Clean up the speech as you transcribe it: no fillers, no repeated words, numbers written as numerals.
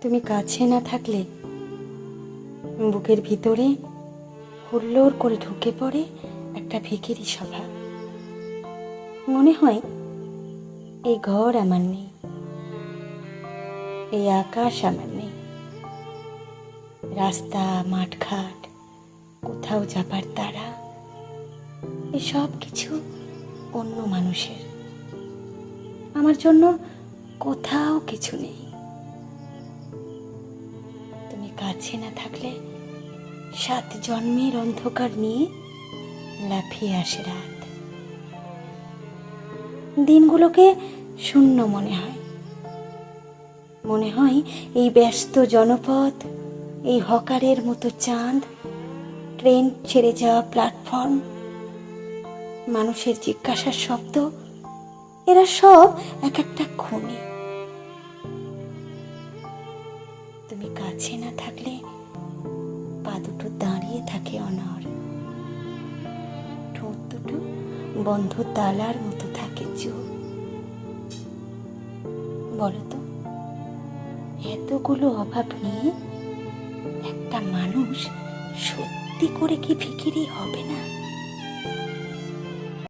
তুমি কাছে না থাকলে বুকের ভিতরে হুল্লোড় করে ঢুকে পড়ে একটা ভিখিরি সভা। মনে হয় এই ঘর আমার নেই, এই আকাশ আমার নেই, রাস্তা মাঠঘাট কোথাও যাবার তারা এসব কিছু অন্য মানুষের, আমার জন্য কোথাও কিছু নেই। তুমি কাছে না থাকলে 7 জন্মের অন্ধকার নিয়ে লাফিয়ে আসে রাত। দিনগুলোকে শূন্য মনে হয়, মনে হয় এই ব্যস্ত জনপদ, এই হকারের মতো চাঁদ, ট্রেন ছেড়ে যাওয়া প্ল্যাটফর্ম, মানুষের জিজ্ঞাসার শব্দ, এরা সব এক একটা খুনি। তুমি কাছে না থাকলে পা দুটো দাঁড়িয়ে থাকে অনড়, ঠোঁট দুটো বন্ধ তালার মতো থাকে চুপ। বলতো, এতগুলো অভাব নিয়ে একটা মানুষ সত্যি করে কি ভিখিরি হবে না?